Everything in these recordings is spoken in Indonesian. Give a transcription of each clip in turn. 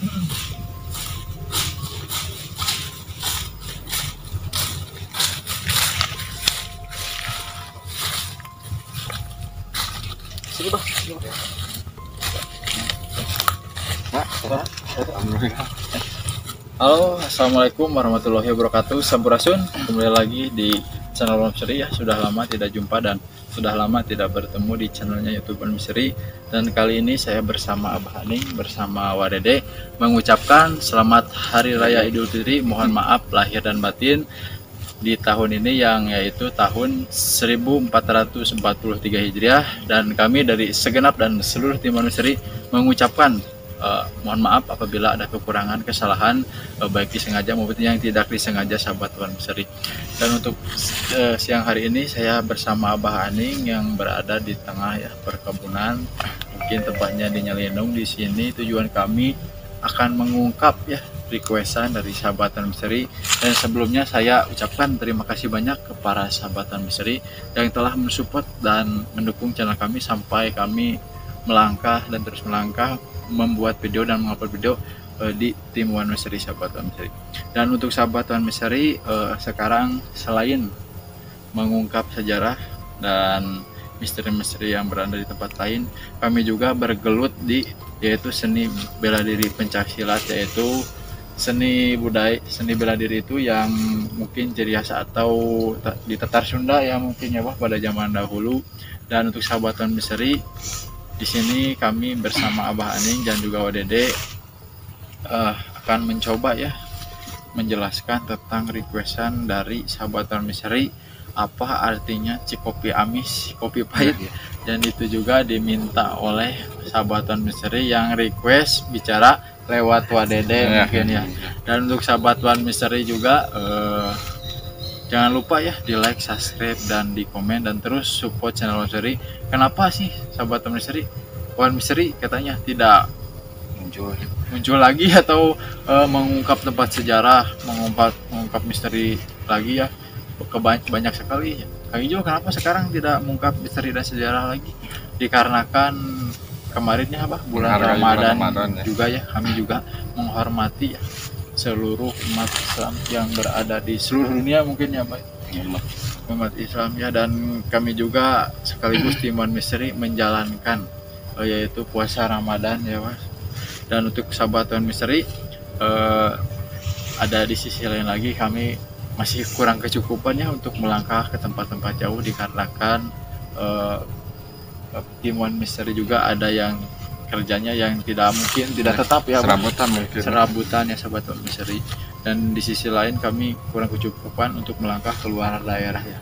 Sini bah. Halo, assalamualaikum warahmatullahi wabarakatuh. Sampurasun, kembali lagi di channel Warm Misteri ya. Sudah lama tidak jumpa dan sudah lama tidak bertemu di channelnya YouTube Warm Misteri. Dan kali ini saya bersama Abah Haning bersama Wadede mengucapkan selamat Hari Raya Idul Fitri. Mohon maaf lahir dan batin di tahun ini yang yaitu tahun 1443 Hijriah, dan kami dari segenap dan seluruh tim Warm Misteri mengucapkan mohon maaf apabila ada kekurangan, kesalahan baik disengaja maupun yang tidak disengaja sahabat Warm Misteri. Dan untuk siang hari ini saya bersama Abah Haning yang berada di tengah ya perkebunan, mungkin tepatnya di Nyelinung. Di sini tujuan kami akan mengungkap ya requestan dari sahabat Warm Misteri. Dan sebelumnya saya ucapkan terima kasih banyak kepada sahabat Warm Misteri yang telah mensupport dan mendukung channel kami sampai kami melangkah dan terus melangkah membuat video dan mengupload video di tim Warm Misteri, sahabat Warm Misteri. Dan untuk sahabat Warm Misteri, sekarang selain mengungkap sejarah dan misteri-misteri yang berada di tempat lain, kami juga bergelut di yaitu seni bela diri pencaksilat, yaitu seni budaya, seni bela diri itu yang mungkin ciri khas atau di Tatar Sunda ya mungkin ya pada zaman dahulu. Dan untuk sahabat Warm Misteri, di sini kami bersama Abah Haning dan juga Wadede akan mencoba ya menjelaskan tentang requestan dari sahabat Warm Misteri, apa artinya cikopi amis, kopi pahit. Dan itu juga diminta oleh sahabat Warm Misteri yang request bicara lewat Wadede mungkin ya. Dan untuk sahabat Warm Misteri juga jangan lupa ya di like, subscribe, dan di komen, dan terus support channel Warm Misteri. Kenapa sih sahabat Warm Misteri katanya tidak muncul lagi atau mengungkap tempat sejarah, mengungkap misteri lagi ya, banyak sekali. Kang Ijo kenapa sekarang tidak mengungkap misteri dan sejarah lagi? Dikarenakan kemarinnya bulan Ramadan juga ya, kami juga menghormati ya seluruh umat Islam yang berada di seluruh dunia mungkin ya umat Islam ya. Dan kami juga sekaligus tim Warm Misteri menjalankan yaitu puasa Ramadan ya Mas. Dan untuk sahabat Warm Misteri, ada di sisi lain lagi kami masih kurang kecukupan ya untuk melangkah ke tempat-tempat jauh, dikarenakan tim Warm Misteri juga ada yang kerjanya yang tidak tetap ya, serabutan ya sahabat Warm Misteri. Dan di sisi lain kami kurang kecukupan untuk melangkah keluar daerah ya.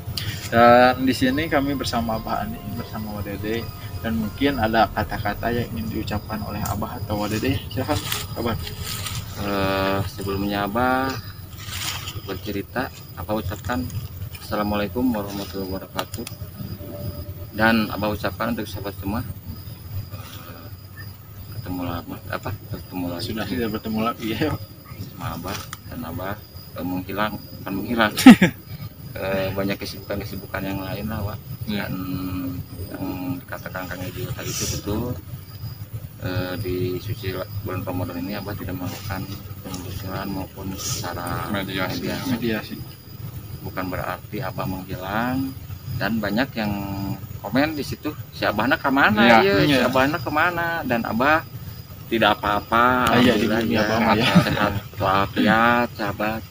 Dan di sini kami bersama Abah Ani bersama Wadede, dan mungkin ada kata-kata yang ingin diucapkan oleh Abah atau Wadede. Silakan Abah. Sebelumnya Abah bercerita, Abah ucapkan Assalamualaikum warahmatullahi wabarakatuh. Dan Abah ucapkan untuk sahabat semua, ketemu lagi. Sudah tidak bertemu lagi ya sama Abah, dan Abah menghilang banyak kesibukan yang lain lah Wak. Dan yang dikatakan Kang Ejo tadi itu betul. Di suci bulan Ramadan ini Abah tidak melakukan pengusiran maupun secara mediasi. Bukan berarti Abah menghilang. Dan banyak yang komen di situ, si Abahna kemana si Abahna kemana. Dan Abah tidak apa-apa, alhamdulillah ya, sehat walafiat sahabat.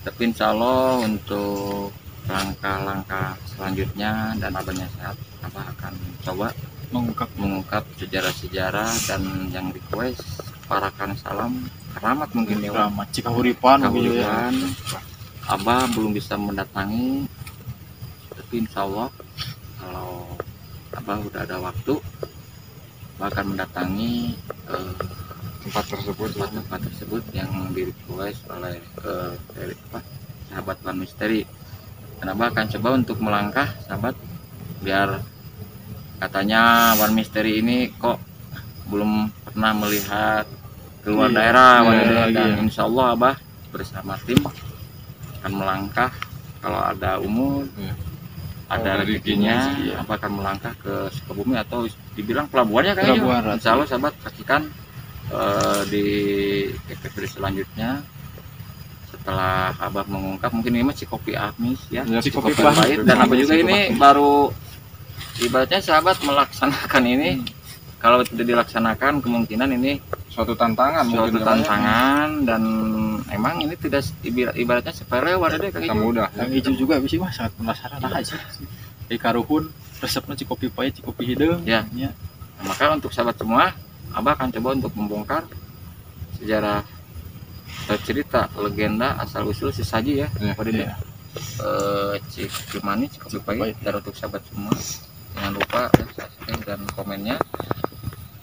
Tapi insya Allah untuk langkah-langkah selanjutnya dan Abahnya sehat, Abah akan coba mengungkap sejarah-sejarah dan yang request parakan salam keramat mungkin ya keramat Cikahuripan. Abah belum bisa mendatangi, tapi insya Allah kalau Abah udah ada waktu, Abah akan mendatangi tempat tersebut yang di request oleh sahabat Warm Misteri. Dan Abah akan coba untuk melangkah sahabat, biar katanya Warm Misteri ini kok belum pernah melihat keluar daerah. Dan insya Allah Abah bersama tim akan melangkah, kalau ada umur ada rezekinya, Abah akan melangkah ke Sukabumi atau dibilang pelabuhannya kayaknya. Insya Allah sahabat, pastikan di episode selanjutnya setelah Abah mengungkap, mungkin ini masih kopi amis ya, Cikopi pahit, dan Abah juga ini baru ibaratnya sahabat melaksanakan ini. Kalau tidak dilaksanakan kemungkinan ini suatu tantangan, dan emang ini tidak ibaratnya sepele wadah deh Kang Ijo. mudah. Kang Ijo juga bisa mah sangat penasaran nah sih. Di karuhun resepnya cikopi pahit, cikopi hideung. Ya. Nah, maka untuk sahabat semua, Abah akan coba untuk membongkar sejarah cerita legenda asal usul sesaji ya. Pada cikopi manis, cikopi pahit. Dan untuk sahabat semua, jangan lupa subscribe dan komennya.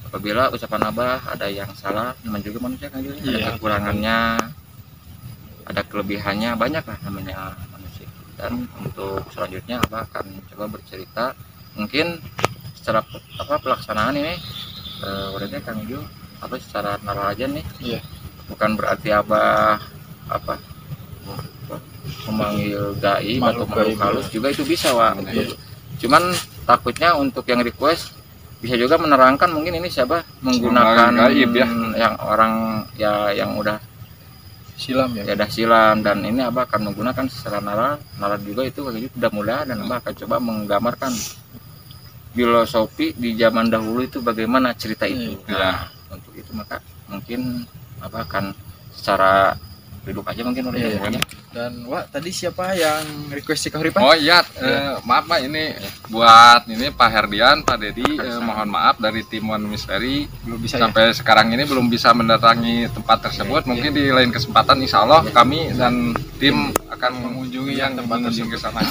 Apabila ucapan Abah ada yang salah, namanya juga manusia kan, ada kekurangannya, ada kelebihannya, banyak lah namanya manusia. Dan untuk selanjutnya Abah akan coba bercerita, mungkin secara pelaksanaan ini udah Kang Ijo secara narajan nih. Iya. Bukan berarti Abah memanggil dai atau makhluk halus juga itu bisa cuman takutnya untuk yang request bisa juga menerangkan, mungkin ini siapa menggunakan gaib ya, yang orang ya yang udah silam ya, udah silam, dan ini Abah akan menggunakan secara nalar juga itu sudah mudah, dan Abah akan coba menggambarkan filosofi di zaman dahulu itu bagaimana cerita itu. Nah, untuk itu maka mungkin Abah akan secara duduk aja mungkin udah. Dan tadi siapa yang request si Kahuripan? Oh iya, maaf Pak, ini buat ini Pak Herdian, Pak Dedi, mohon maaf dari tim One Misteri belum bisa sampai sekarang ini belum bisa mendatangi tempat tersebut. Mungkin di lain kesempatan insya Allah kami dan tim akan mengunjungi yang tempat tersebut ke sana.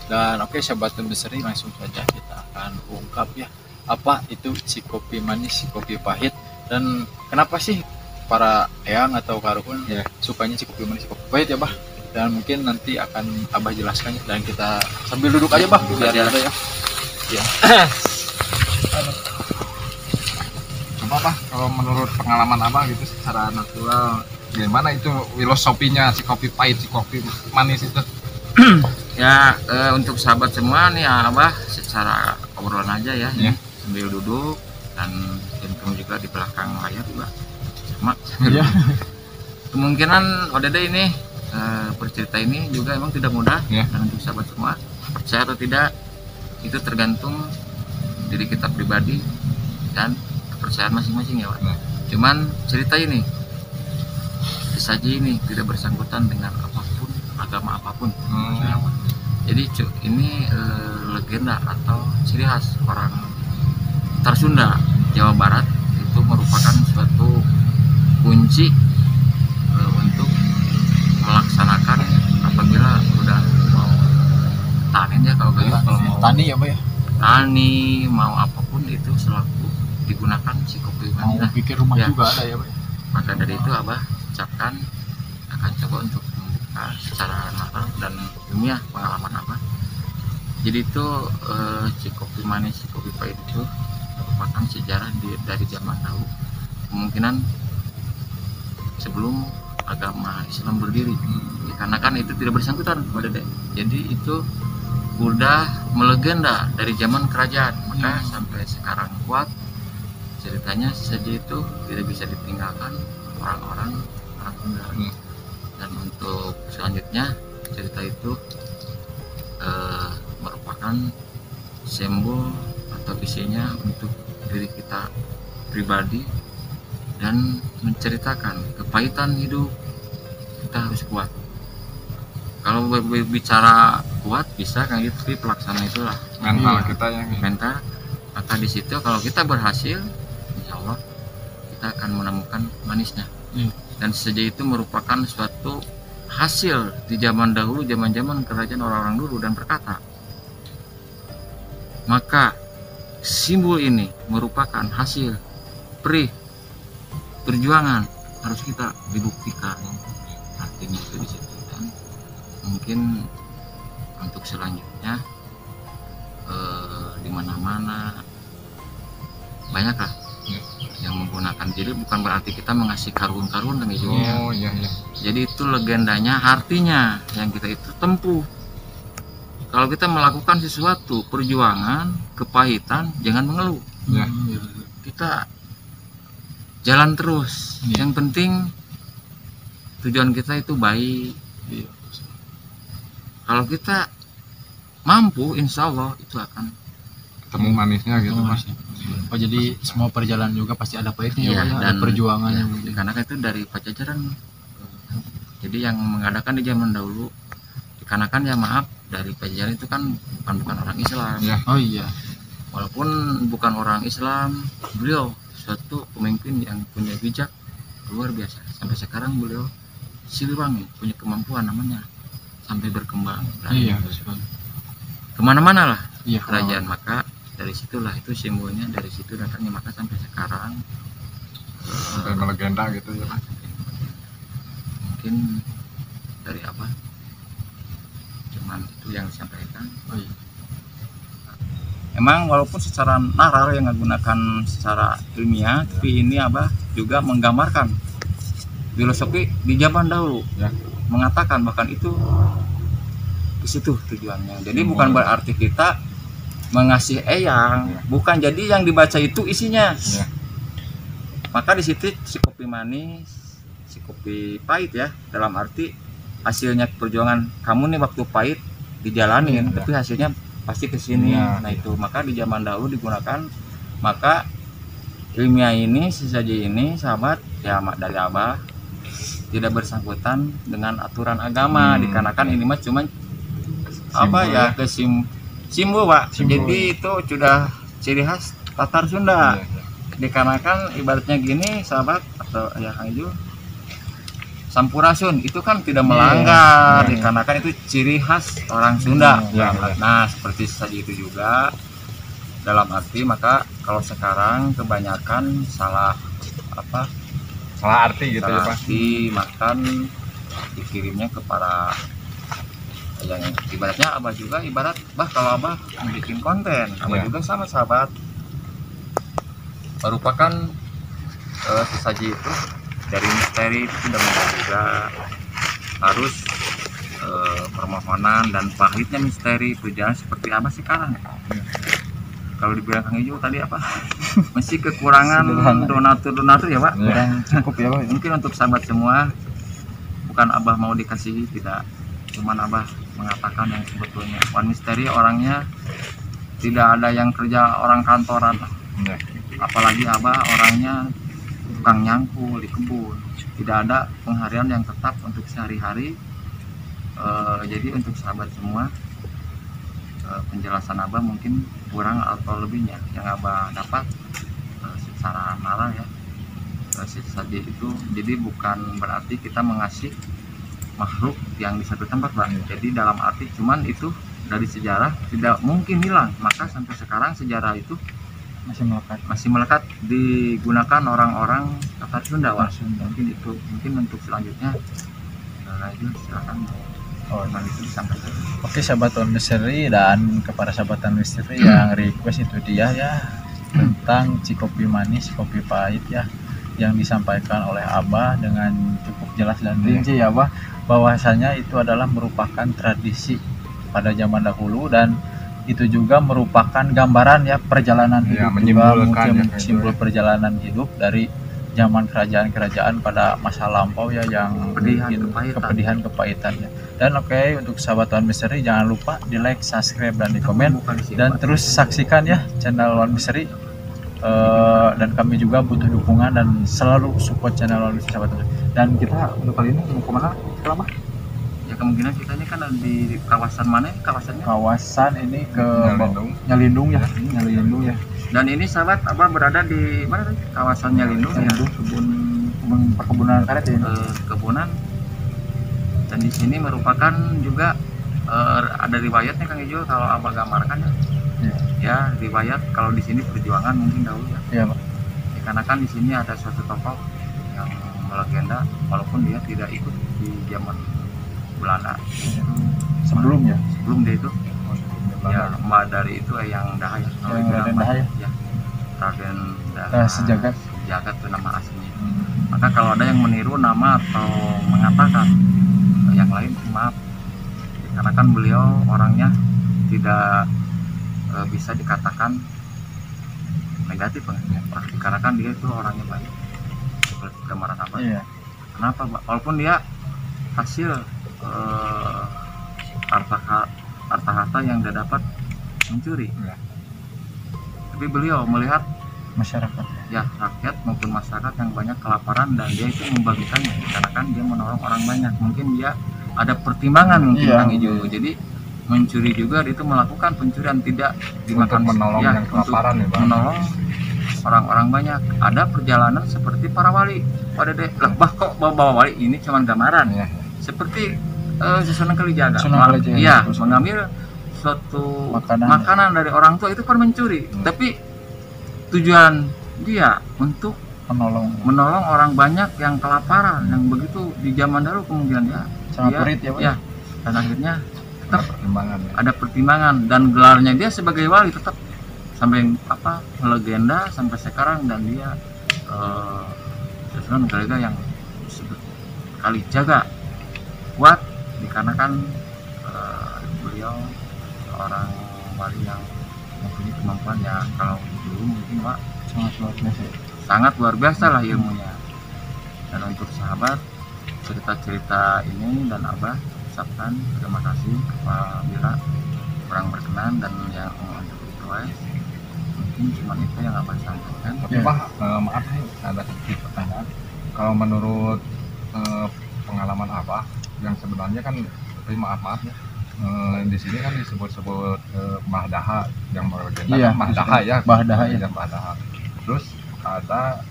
Dan oke, sahabat Misteri, langsung saja kita akan ungkap ya, apa itu si kopi manis, si kopi pahit, dan kenapa sih para eyang atau karuhun sukanya si kopi manis, si kopi pahit ya Bah. Dan mungkin nanti akan Abah jelaskan, dan kita sambil duduk aja Bah biar ada ya. Ya. Coba Pak, kalau menurut pengalaman Abah gitu secara natural, gimana itu filosofinya si kopi pahit, si kopi manis itu? Ya, untuk sahabat semua nih Abah secara obrolan aja ya, sambil duduk, dan tim juga di belakang layar juga sama. Kemungkinan ODD ini bercerita ini juga emang tidak mudah, dan untuk sahabat semua percaya atau tidak itu tergantung diri kita pribadi dan kepercayaan masing-masing ya Pak. Cuman cerita ini, sesaji ini tidak bersangkutan dengan apapun, agama apapun. Jadi ini legenda atau ciri khas orang Tarsunda, Jawa Barat, itu merupakan suatu kunci untuk melaksanakan apabila udah mau tanen ya, kalau mau tani ya Pak ya, tani mau apapun itu selalu digunakan si kopi manis. Mau pikir rumah juga ada ya Pak. Maka dari itu Abah ucapkan akan coba untuk membuka secara nakal dan ilmiah pengalaman Abah. Jadi itu si kopi manis, si kopi pahit itu merupakan sejarah dari zaman dahulu, kemungkinan sebelum agama Islam berdiri, karena kan itu tidak bersangkutan pada jadi itu udah melegenda dari zaman kerajaan, maka sampai sekarang kuat ceritanya saja itu tidak bisa ditinggalkan orang-orang Sunda. Dan untuk selanjutnya cerita itu merupakan simbol atau isinya untuk diri kita pribadi, dan menceritakan kepahitan hidup kita harus kuat. Kalau berbicara kuat bisa kan gitu, tapi pelaksanaan itulah mental kita ya. Mental. Maka di situ kalau kita berhasil, insya Allah kita akan menemukan manisnya. Dan saja itu merupakan suatu hasil di zaman dahulu, zaman kerajaan orang-orang dulu, dan berkata, maka simbol ini merupakan hasil perjuangan, harus kita dibuktikan. Artinya itu di situ. Dan mungkin untuk selanjutnya di mana-mana banyaklah yang menggunakan. Jadi bukan berarti kita mengasih karun-karun dan itu. Jadi itu legendanya, artinya yang kita itu tempuh. Kalau kita melakukan sesuatu perjuangan, kepahitan, jangan mengeluh. Kita jalan terus. Iya. Yang penting tujuan kita itu baik. Iya. Kalau kita mampu, insya Allah itu akan ketemu manisnya gitu Oh, Mas. oh, jadi semua perjalanan juga pasti ada pahitnya Iya, ya, Pak, ya? Ada dan perjuangannya ya, mungkin. karena itu dari Pajajaran. Jadi yang mengadakan di zaman dahulu, dikarenakan ya maaf, dari Pajajaran itu kan bukan orang Islam. Iya. Oh iya. Walaupun bukan orang Islam, beliau suatu pemimpin yang punya bijak luar biasa. Sampai sekarang beliau Siliwangi punya kemampuan namanya sampai berkembang. Iya. Kemana-mana lah Iya. kerajaan. Maka dari situlah itu simbolnya, dari situ datangnya, maka sampai sekarang Sampai melegenda gitu ya Mas. mungkin dari apa, cuman itu yang disampaikan. Oh, iya. Emang walaupun secara nalar yang menggunakan secara ilmiah, tapi ini Abah juga menggambarkan filosofi di zaman dahulu, Ya. mengatakan bahkan itu di situ tujuannya. Jadi bukan berarti kita mengasih eyang, Ya. bukan, jadi yang dibaca itu isinya. Ya. Maka di situ si kopi manis, si kopi pahit ya, dalam arti hasilnya perjuangan kamu nih waktu pahit dijalanin, Ya. tapi hasilnya pasti ke sini. Ya. Nah itu, maka di zaman dahulu digunakan. Maka ilmiah ini, sesaji ini sahabat ya dari Abah tidak bersangkutan dengan aturan agama, dikarenakan ini mah cuma apa Simbol ya, simbol Pak. Simbol. Jadi itu sudah ciri khas Tatar Sunda. Iya, iya. Dikarenakan ibaratnya gini sahabat atau ya Kang Iju, Sampurasun itu kan tidak melanggar, Iya. dikarenakan itu ciri khas orang Sunda. Iya, iya. Nah seperti saja itu juga dalam arti, maka kalau sekarang kebanyakan salah apa, Salah arti gitu ya salah Pak. arti, makan dikirimnya ke para yang ibaratnya Abah juga, ibarat bah kalau Abah bikin konten, Abah Ya. juga sama sahabat merupakan sesaji itu dari misteri itu sudah mulai juga harus permohonan dan pahitnya misteri berjalan seperti apa sekarang ya. Kalau dibilang Kang Ijo tadi apa, masih kekurangan donatur ya Pak. Ya. Kurang cukup ya, Pak. Mungkin untuk sahabat semua, bukan Abah mau dikasihi, tidak, cuman Abah mengatakan yang sebetulnya Wan Misteri orangnya tidak ada yang kerja orang kantoran, Ya. apalagi Abah orangnya tukang nyangkul di kebun, tidak ada pengharian yang tetap untuk sehari-hari. Jadi untuk sahabat semua, penjelasan Abah mungkin kurang atau lebihnya yang Abah dapat secara nalar ya, sesaji itu. Jadi bukan berarti kita mengasih makhluk yang di satu tempat Pak. Jadi dalam arti cuman itu dari sejarah tidak mungkin hilang, maka sampai sekarang sejarah itu masih melekat digunakan orang-orang Tatar Sunda Pak. Mungkin itu, mungkin untuk selanjutnya itu silakan. Oh, Itu disampaikan. Oke sahabat Wan Misteri, dan kepada sahabat Wan Misteri yang request itu dia ya tentang si kopi manis, kopi pahit ya, yang disampaikan oleh Abah dengan cukup jelas dan rinci ya Abah, bahwasanya itu adalah merupakan tradisi pada zaman dahulu, dan itu juga merupakan gambaran ya perjalanan Ya, hidup juga, menyimpulkan mungkin ya, kayak simbol gitu ya. perjalanan hidup dari zaman kerajaan-kerajaan pada masa lampau ya, yang Kepedihan, mungkin kepahitan. kepedihan-kepahitan ya. Dan oke, untuk sahabat Wan Misteri jangan lupa di like, subscribe, dan di komen, Bukan di sini, dan Pak. terus saksikan ya channel Wan Misteri. Dan kami juga butuh dukungan dan selalu support channel Wan Misteri sahabat. Dan kita untuk kali ini mau kemana? Kelapa? Ya kemungkinan kita ini kan ada di kawasan mana ya, kawasannya? Kawasan ini ke Nyalindung. Nyalindung ya, Nyalindung ya. Dan ini sahabat Abah berada di mana tadi? Kawasan Nyalindung ya, Nyalindung, kebun perkebunan karet ya. kebunan. Dan di sini merupakan juga ada riwayatnya Kang Ijo kalau Abah gambarkan ya. Iya. Ya, riwayat kalau di sini perjuangan mungkin dahulu ya. Iya, Pak. Dikarenakan di sini ada suatu tokoh yang melegenda, walaupun dia tidak ikut di zaman Belanda. Sebelumnya. Sebelum dia itu ya, Mbak dari itu yang Daha ya. Kalau Yang itu Raden nama- Daha ya? ya. Raden Daha. Sejagat. Sejagat itu nama aslinya. Maka kalau ada yang meniru nama atau mengatakan yang lain, maaf, karena kan beliau orangnya tidak bisa dikatakan negatif, karena kan dia itu orangnya baik. gambaran apa. Iya. Kenapa, Pak? Walaupun dia hasil harta yang dia dapat mencuri, Iya. tapi beliau melihat Masyarakat. ya rakyat maupun masyarakat yang banyak kelaparan dan dia itu membagikannya karena kan dia menolong orang banyak. Mungkin dia ada pertimbangan mungkin Iya. Kang Ijo. Jadi mencuri juga dia itu melakukan pencurian tidak dimakan, Untuk menolong ya, yang kelaparan ya, Bang. menolong orang-orang banyak. Ada perjalanan seperti para wali. Pada deh, lah bah kok bawa wali ini cuma gambaran. Iya. Seperti Susunan Kalijaga. Sunan Kalijaga. Iya, mengambil suatu makanan dari orang tua itu kan mencuri. Tapi tujuan dia untuk menolong orang banyak yang kelaparan, yang begitu di zaman dahulu kemungkinan ya. Sangat dia- perit ya, Pak. ya. Dan akhirnya Ada pertimbangan ya. ada pertimbangan dan gelarnya dia sebagai wali tetap sampai legenda sampai sekarang. Dan dia Susunan Kalijaga yang disebut Kalijaga kuat dikarenakan beliau seorang wali yang mempunyai kemampuan ya. Kalau dulu mungkin Pak sangat luar biasa lah ilmunya. Dan untuk sahabat, cerita-cerita ini dan Abah ucapkan terima kasih apabila kurang berkenan dan yang untuk request. Mungkin cuma itu yang Abah sampaikan. Tapi Iya. Pak, maaf nih, ada sedikit pertanyaan. Kalau menurut pengalaman Abah, yang sebenarnya kan, tapi maaf ya, di sini kan disebut-sebut Mahdaha, yang beragenda Iya, kan Mahdaha ya, Mahdaha, ya. yang Mahdaha. Terus ada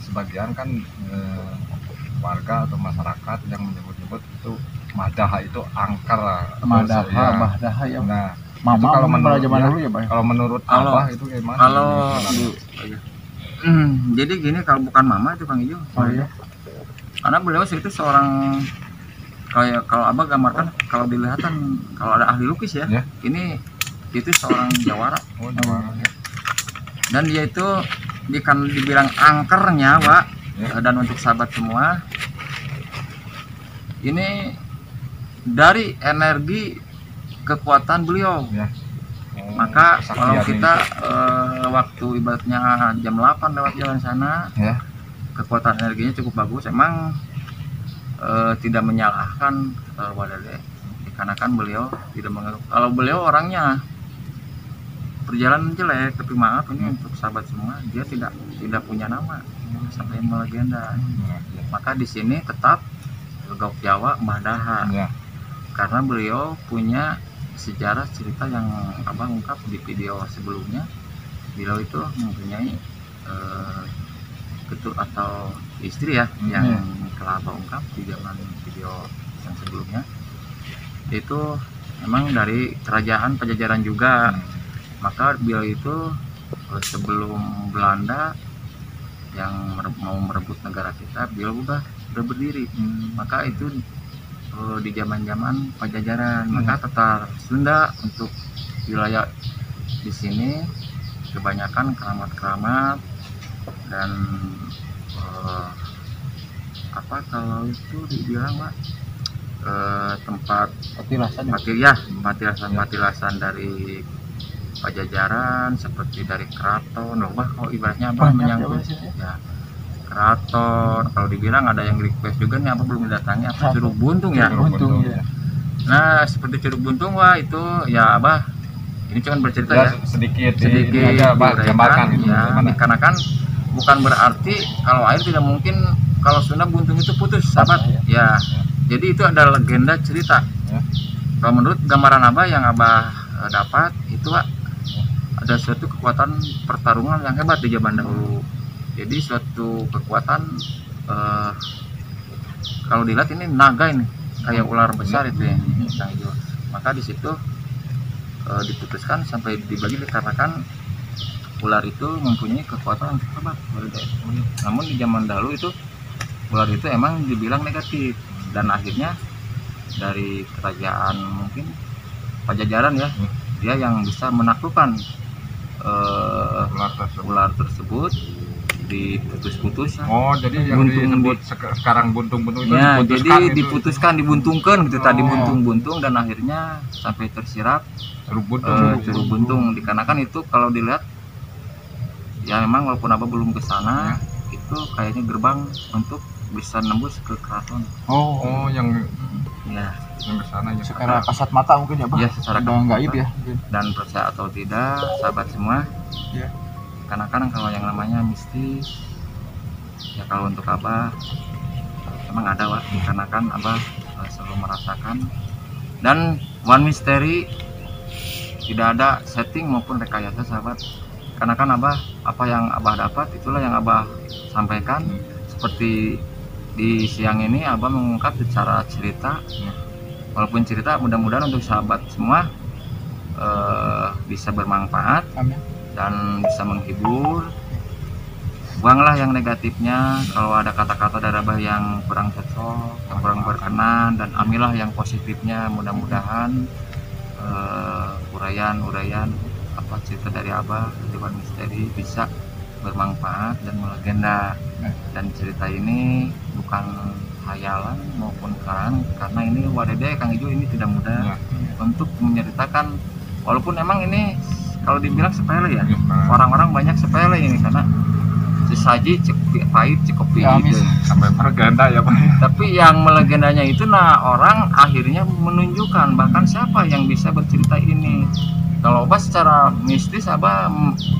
sebagian kan warga atau masyarakat yang menyebut-nyebut itu Mahdaha itu angker lah. Terus, ya. Mahdaha ya. Nah, Mama itu kalau kalau menurut zaman ya, dulu ya, Pak. kalau menurut Kalau- Abah itu gimana? Kalau Ini, jadi gini, kalau bukan mama itu Kang Ijo. Oh iya. Karena beliau itu seorang kayak kalau Abah gambarkan kalau dilihatan kalau ada ahli lukis ya, Ya. ini itu seorang jawara oh, gimana? dan dia itu dibilang angkernya Pak. Ya. Dan untuk sahabat semua ini dari energi kekuatan beliau. Ya. Oh, Maka kesaktian kalau ini. kita waktu ibaratnya jam 8 lewat jalan sana, Ya. kekuatan energinya cukup bagus. Emang tidak menyalahkan Wadade, dikarenakan beliau tidak mengaku. Kalau beliau orangnya perjalanan jelek, tapi maaf ini untuk sahabat semua, dia tidak punya nama sampai melegenda. Ya. Maka di sini tetap Gok Jawa Mahdaha. Ya. Karena beliau punya sejarah cerita yang Abang ungkap di video sebelumnya. Beliau itu mempunyai ketua atau istri ya, yang telah Abang ungkap di zaman video yang sebelumnya. Itu memang dari kerajaan Pajajaran juga. Maka beliau itu sebelum Belanda yang mau merebut negara kita, beliau udah berdiri. Maka itu di zaman-zaman Pajajaran. Maka Tatar Sunda untuk wilayah di sini kebanyakan keramat-keramat dan kalau itu dibilang Pak, tempat patilasan dari Pajajaran seperti dari keraton. Kalau ibaratnya apa menyangkut ya keraton. Kalau dibilang ada yang request juga nih apa belum datangi apa Curug Buntung ya. Buntung, ya. Nah seperti Curug Buntung Wah itu ya Abah ini cuma bercerita ya sedikit aja Pak, gambarkan gitu. ya, dikarenakan bukan berarti kalau air tidak mungkin kalau Sunda Buntung itu putus sahabat ya. Jadi itu ada legenda cerita Ya. kalau menurut gambaran Abah yang Abah dapat itu Pak, ada suatu kekuatan pertarungan yang hebat di zaman dahulu. Jadi suatu kekuatan kalau dilihat ini naga ini kayak ular besar itu ya. Maka di situ diputuskan sampai dibagi dikarenakan ular itu mempunyai kekuatan yang hebat. Namun di zaman dahulu itu ular itu emang dibilang negatif dan akhirnya dari kerajaan mungkin Pajajaran ya, dia yang bisa menaklukkan ular tersebut diputus-putus. Oh, jadi yang disebut sekarang buntung-buntung itu ya, diputuskan jadi itu. diputuskan, dibuntungkan gitu tadi buntung-buntung dan akhirnya sampai tersirat Curug Buntung. Dikarenakan itu kalau dilihat ya memang walaupun Abah belum ke sana itu kayaknya gerbang untuk bisa nembus ke keraton. Oh, yang Ya, ke sana ya. secara kasat mata mungkin ya Pak. ya secara Udah gaib kasat ya. dan percaya atau tidak sahabat semua, Ya. karena kan kalau yang namanya mistis ya, kalau untuk Abah emang ada Wak, dikarenakan Abah selalu merasakan. Dan one misteri tidak ada setting maupun rekayasa sahabat, karena kan Abah, apa yang Abah dapat itulah yang Abah sampaikan. Seperti di siang ini Abah mengungkap secara cerita, walaupun cerita mudah-mudahan untuk sahabat semua bisa bermanfaat. Amin. Dan bisa menghibur. Buanglah yang negatifnya, kalau ada kata-kata dari Abah yang kurang cocok, yang kurang berkenan, dan ambillah yang positifnya. Mudah-mudahan uraian apa cerita dari Abah di One Misteri bisa bermanfaat dan melegenda. Dan cerita ini bukan hayalan maupun karena ini Wadede Kang Ijo ini tidak mudah untuk menceritakan, walaupun emang ini kalau dibilang sepele ya, orang-orang banyak sepele ini karena sesaji cukup pahit cukup gitu. Sampai melegenda ya Pak. Tapi yang melegendanya itu orang akhirnya menunjukkan bahkan siapa yang bisa bercerita ini. Kalau Abah secara mistis Abah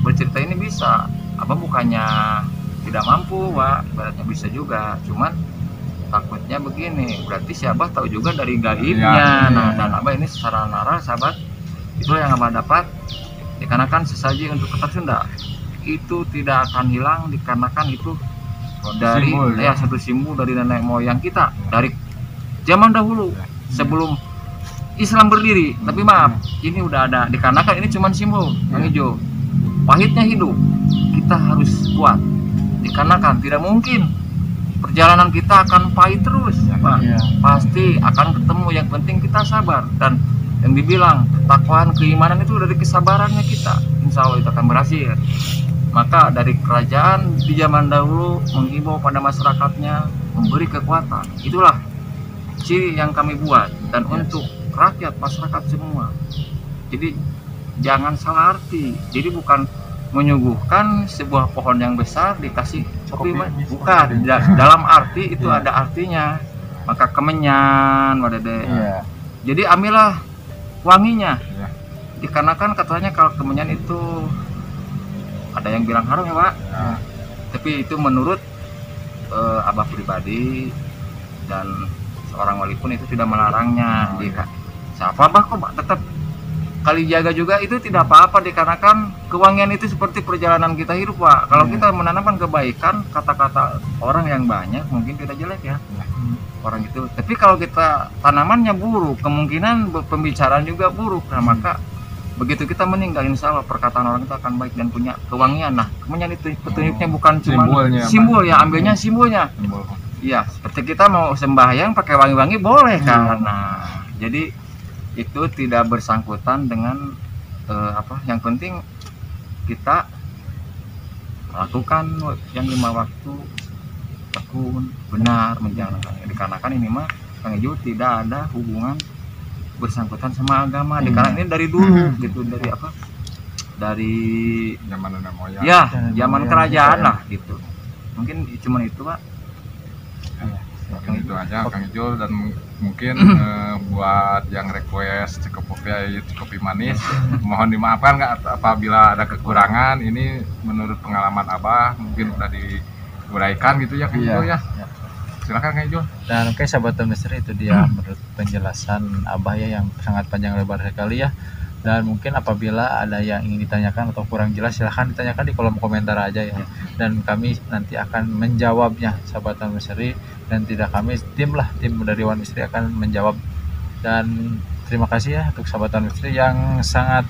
bercerita ini bisa, Abah bukannya tidak mampu Wak, ibaratnya bisa juga, cuman takutnya begini, berarti si Abah tahu juga dari gaibnya. Nah, dan Abah ini secara nalar sahabat, itu yang Abah dapat. Dikarenakan sesaji untuk kertas Sunda itu tidak akan hilang, dikarenakan itu dari simbol, ya satu simbol dari nenek moyang kita dari zaman dahulu sebelum Islam berdiri. Tapi maaf, ini udah ada, dikarenakan ini cuma simbol Kang Ijo. Pahitnya hidup, kita harus kuat, dikarenakan tidak mungkin perjalanan kita akan pahit terus Pak. Pasti akan ketemu, yang penting kita sabar. Dan yang dibilang ketakwaan keimanan itu dari kesabarannya kita, insya Allah itu akan berhasil. Maka dari kerajaan di zaman dahulu menghimbau pada masyarakatnya, memberi kekuatan. Itulah ciri yang kami buat, dan untuk rakyat masyarakat semua. Jadi jangan salah arti, jadi bukan menyuguhkan sebuah pohon yang besar dikasih kopi, bukan. Dalam arti itu ada artinya. Maka kemenyan Wadede. Jadi ambillah wanginya, dikarenakan katanya kalau kemenyan itu ada yang bilang haram ya Pak, tapi itu menurut Abah pribadi dan seorang wali pun itu tidak melarangnya. Jika siapa Abah kok tetap kali jaga juga itu tidak apa-apa, dikarenakan kewangian itu seperti perjalanan kita hidup Pak. Kalau kita menanamkan kebaikan, kata-kata orang yang banyak mungkin tidak jelek ya orang itu, tapi kalau kita tanamannya buruk, kemungkinan pembicaraan juga buruk. Nah maka begitu kita meninggal, insya Allah perkataan orang itu akan baik dan punya kewangian. Nah kemudian itu petunjuknya bukan cuma simbol ya, ambilnya simbolnya. Iya, seperti kita mau sembahyang pakai wangi-wangi boleh kan. Nah jadi itu tidak bersangkutan dengan yang penting kita lakukan yang 5 waktu tekun benar menjalankan. Dikarenakan ini mah Kang Ijo tidak ada hubungan bersangkutan sama agama. Dikarenakan ini dari dulu gitu, dari zaman nenek moyang ya, zaman kerajaan lah gitu. Mungkin cuma itu Pak. Mungkin itu aja Kang Ijo, dan mungkin buat yang request kopi manis mohon dimaafkan apabila ada kekurangan. Ini menurut pengalaman Abah mungkin udah diuraikan gitu ya Kang Ijo ya. Silakan Kang Ijo. Dan oke sahabat Misteri, itu dia menurut penjelasan Abah ya yang sangat panjang lebar sekali ya. Dan mungkin apabila ada yang ingin ditanyakan atau kurang jelas, silahkan ditanyakan di kolom komentar aja ya. Dan kami nanti akan menjawabnya sahabat Misteri, dan tidak kami, tim dari One Misteri akan menjawab. Dan terima kasih ya untuk sahabat Misteri yang sangat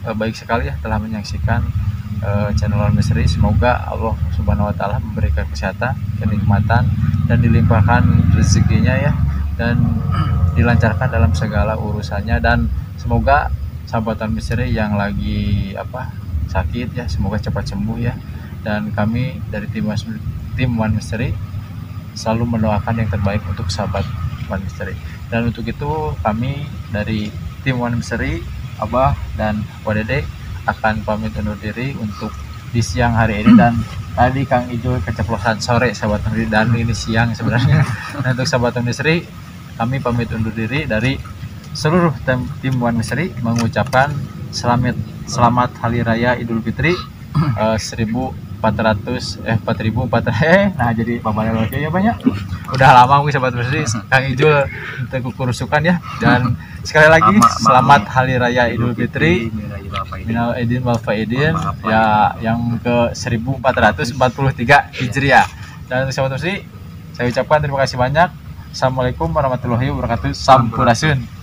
baik sekali ya telah menyaksikan channel One Misteri. Semoga Allah Subhanahu wa taala memberikan kesehatan, kenikmatan, dan dilimpahkan rezekinya ya, dan dilancarkan dalam segala urusannya. Dan semoga sahabat Misteri yang lagi sakit ya, semoga cepat sembuh ya. Dan kami dari tim One Misteri selalu mendoakan yang terbaik untuk sahabat One Misteri. Dan untuk itu kami dari tim One Misteri, Abah dan Wadede akan pamit undur diri untuk di siang hari ini. Dan tadi Kang Ijul keceplosan sore sahabat Unri, dan ini siang sebenarnya. Nah, untuk sahabat Unri, kami pamit undur diri dari seluruh tim One Misteri, mengucapkan selamat Hari Raya Idul Fitri 4.400 nah jadi pabalel oke ya banyak. Udah lama mungkin sahabat Misteri Kang Ijul untuk kurusukan ya. Dan sekali lagi selamat Hari Raya Idul Fitri minal aidin wal faidin ya, yang ke 1443 Hijriah. Dan sahabat Misteri, saya ucapkan terima kasih banyak. Assalamualaikum warahmatullahi wabarakatuh. Sampurasun.